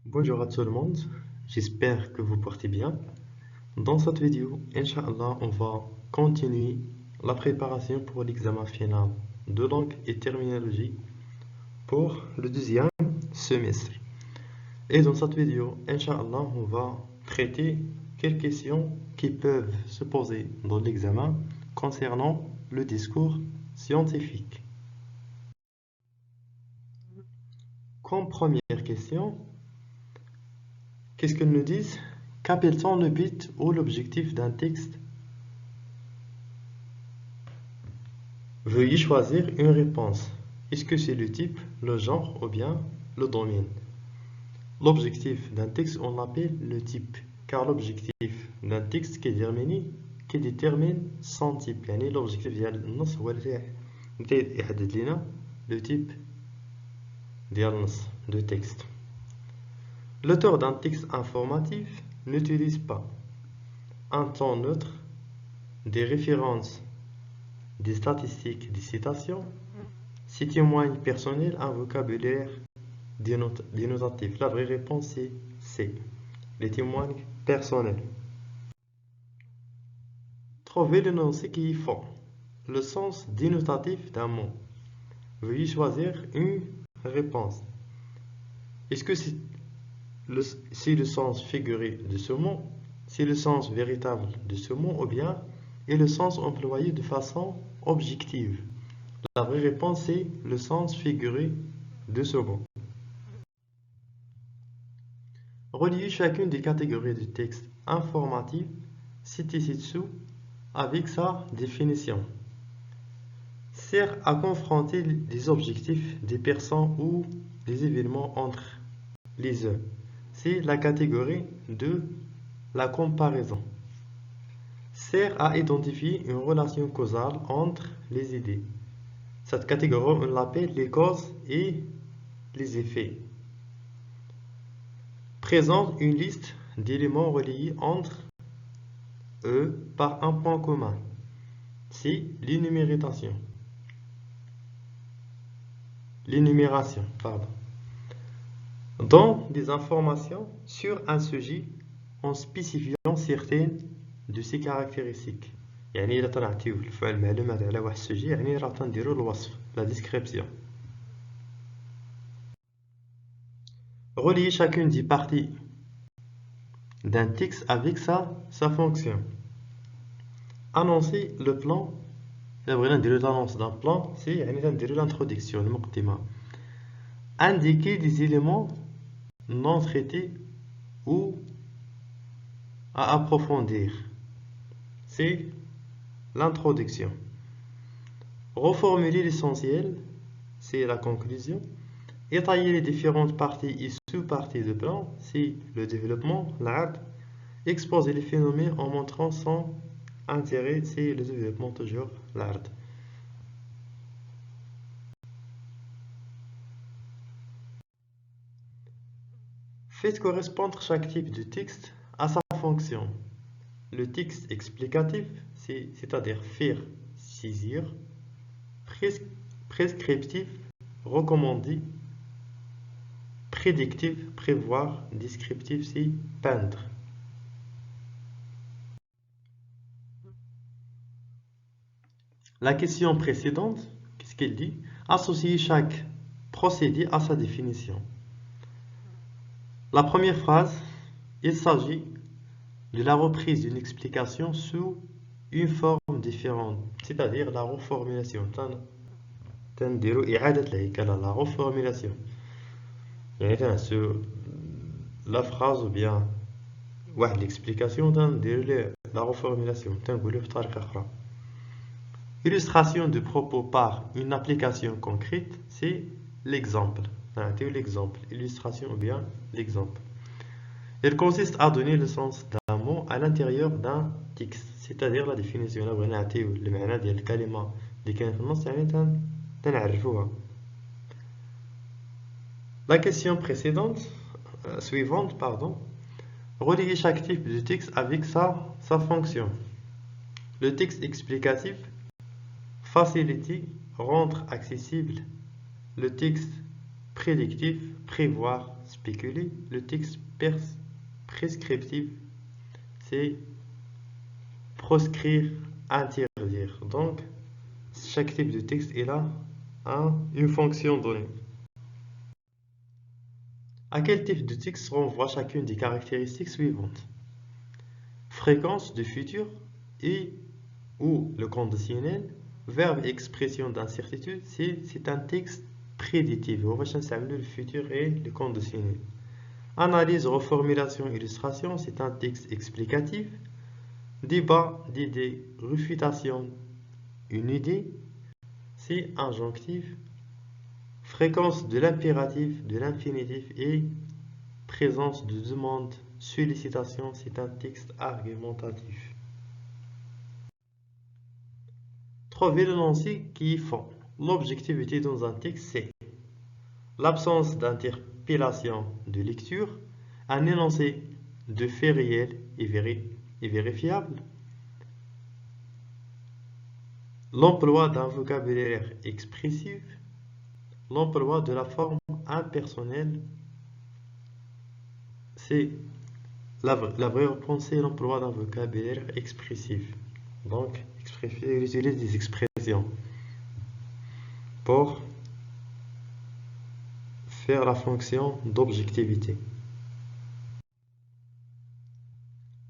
Bonjour à tout le monde, j'espère que vous portez bien. Dans cette vidéo, Inch'Allah, on va continuer la préparation pour l'examen final de langue et terminologie pour le deuxième semestre. Et dans cette vidéo, Inch'Allah, on va traiter quelques questions qui peuvent se poser dans l'examen concernant le discours scientifique. Comme première question, qu'est-ce qu'elles nous disent? Qu'appelle-t-on le but ou l'objectif d'un texte? Veuillez choisir une réponse. Est-ce que c'est le type, le genre ou bien le domaine? L'objectif d'un texte, on l'appelle le type, car l'objectif d'un texte qui détermine son type. يعني l'objectif ديال النص هو اللي يحدد لنا le type ديال النص de texte. L'auteur d'un texte informatif n'utilise pas un ton neutre, des références, des statistiques, des citations, si témoigne personnel, un vocabulaire dénotatif. La vraie réponse c'est C. Les témoignes personnels. Trouvez l'énoncé qui est faux. Le sens dénotatif d'un mot. Veuillez choisir une réponse. Est-ce que c'est le sens figuré de ce mot, c'est le sens véritable de ce mot, ou bien est le sens employé de façon objective? La vraie réponse est le sens figuré de ce mot. Reliez chacune des catégories du texte informatif citées ci-dessous avec sa définition. Sert à confronter les objectifs des personnes ou des événements entre les uns. C'est la catégorie de la comparaison. Sert à identifier une relation causale entre les idées. Cette catégorie, on l'appelle les causes et les effets. Présente une liste d'éléments reliés entre eux par un point commun. C'est l'énumération. Donne des informations sur un sujet en spécifiant certaines de ses caractéristiques. يعني إلا تنعطيو المعلومات على واحد السوجي يعني راه تنديرو الوصف la description. Relier chacune des parties d'un texte avec sa fonction. Annoncer le plan. إلا بغينا نديرو l'annonce d'un plan, c'est يعني تنديرو l'introduction, المقدمة. Indiquer des éléments non traités ou à approfondir, c'est l'introduction. Reformuler l'essentiel, c'est la conclusion. Étayer les différentes parties et sous-parties de plan, c'est le développement, l'art. Exposer les phénomènes en montrant son intérêt, c'est le développement, toujours l'art. Faites correspondre chaque type de texte à sa fonction. Le texte explicatif, c'est-à-dire faire saisir, prescriptif, recommander, prédictif, prévoir, descriptif, c'est peindre. La question précédente, qu'est-ce qu'elle dit? Associer chaque procédé à sa définition. La première phrase, il s'agit de la reprise d'une explication sous une forme différente, c'est-à-dire la reformulation. تنديرو إعادة الهيكلة, la reformulation. يعني la phrase ou bien واحد l'explication تنديرو la reformulation, تنقولو بطريقة أخرى. Illustration de propos par une application concrète, c'est l'exemple. L'exemple, illustration ou bien l'exemple. Il consiste à donner le sens d'un mot à l'intérieur d'un texte, c'est-à-dire la définition. Là, بغينا نعطيو المعنى ديال الكلمة اللي كاينة في النص يعني تنعرفوها. La question suivante, relier chaque type de texte avec sa fonction. Le texte explicatif, faciliter, rendre accessible. Le texte prédictif, prévoir, spéculer. Le texte prescriptif, c'est proscrire, interdire. Donc, chaque type de texte il a une fonction donnée. À quel type de texte renvoie chacune des caractéristiques suivantes? Fréquence du futur et ou le conditionnel, verbe et expression d'incertitude, c'est un texte prédicatif. On va chercher le futur et le conditionnel. Analyse, reformulation, illustration, c'est un texte explicatif. Débat d'idées, réfutation, une idée, c'est injonctif. Fréquence de l'impératif, de l'infinitif et présence de demande, sollicitation, c'est un texte argumentatif. Trouvez l'énoncé qui font l'objectivité dans un texte, c'est l'absence d'interpellation de lecture, un énoncé de faits réels et vérifiables, l'emploi d'un vocabulaire expressif, l'emploi de la forme impersonnelle, c'est la vraie pensée, l'emploi d'un vocabulaire expressif. Donc, il utilise des expressions pour faire la fonction d'objectivité.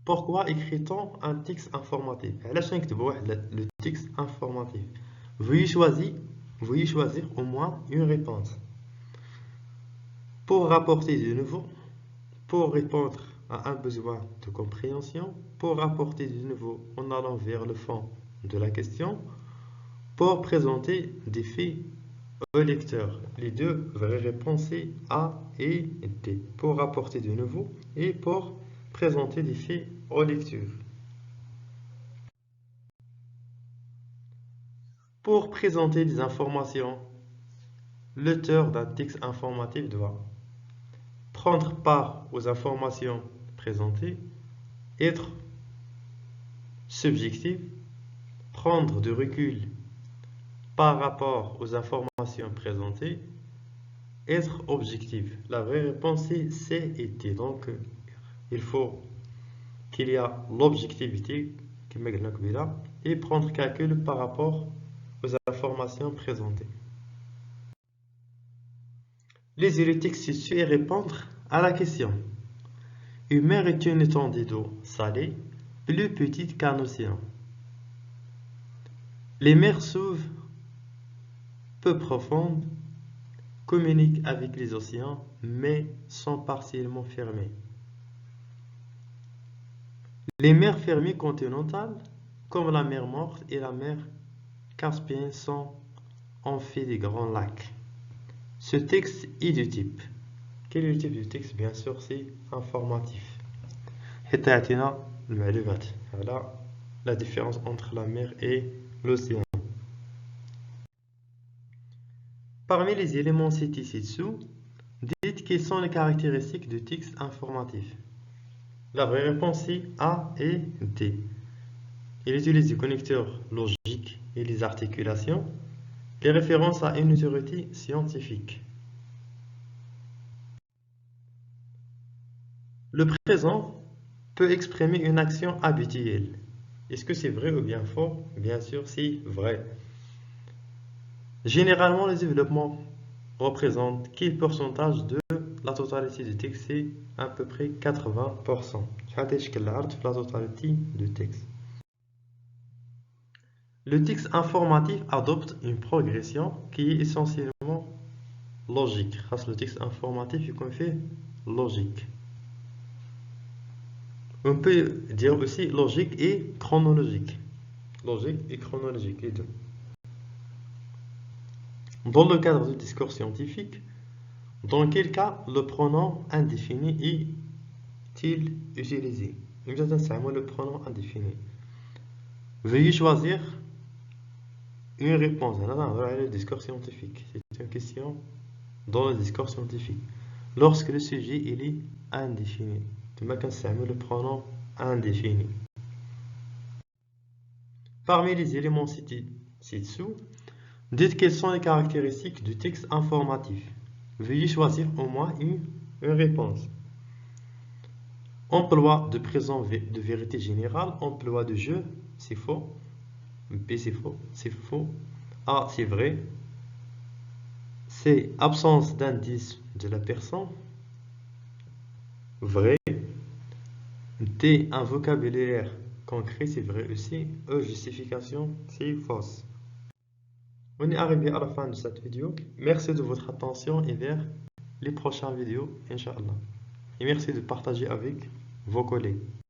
Pourquoi écrit-on un texte informatif? Le texte informatif. Veuillez choisir au moins une réponse. Pour rapporter de nouveau, pour répondre à un besoin de compréhension, pour rapporter de nouveau en allant vers le fond de la question, pour présenter des faits au lecteur. Les deux vraies réponses c'est A et D. Pour rapporter de nouveau et pour présenter des faits aux lecteurs. Pour présenter des informations, l'auteur d'un texte informatif doit prendre part aux informations présentées, être subjectif, prendre du recul par rapport aux informations présentées, être objectif. La vraie réponse est C et D. Donc, il faut qu'il y a l'objectivité et prendre calcul par rapport aux informations présentées. Lisez le texte situé et répondre à la question. Une mer est une étendue d'eau salée, plus petite qu'un océan. Les mers s'ouvrent peu profondes, communiquent avec les océans, mais sont partiellement fermées. Les mers fermées continentales, comme la mer Morte et la mer Caspienne, sont en fait des grands lacs. Ce texte est du type. Quel est le type du texte? Bien sûr, c'est informatif. Voilà la différence entre la mer et l'océan. Parmi les éléments cités ci-dessous, dites quelles sont les caractéristiques du texte informatif. La vraie réponse est A et D. Il utilise des connecteurs logiques et les articulations, les références à une autorité scientifique. Le présent peut exprimer une action habituelle. Est-ce que c'est vrai ou bien faux? Bien sûr, c'est vrai. Généralement, le développement représente quel pourcentage de la totalité du texte? C'est à peu près 80%. La totalité du texte. Le texte informatif adopte une progression qui est essentiellement logique. Le texte informatif est fait logique. On peut dire aussi logique et chronologique. Logique et chronologique, les deux. Dans le cadre du discours scientifique, dans quel cas le pronom indéfini est-il utilisé? Le pronom indéfini. Veuillez choisir une réponse. Le discours scientifique. C'est une question dans le discours scientifique. Lorsque le sujet il est indéfini. Le pronom indéfini. Parmi les éléments cités ci-dessous, dites quelles sont les caractéristiques du texte informatif. Veuillez choisir au moins une une réponse. Emploi de présent de vérité générale, emploi de je, c'est faux. B, c'est faux. C'est faux. A, c'est vrai. C, absence d'indice de la personne, vrai. D, un vocabulaire concret, c'est vrai aussi. E, justification, c'est fausse. On est arrivé à la fin de cette vidéo. Merci de votre attention et vers les prochaines vidéos, Inch'Allah. Et merci de partager avec vos collègues.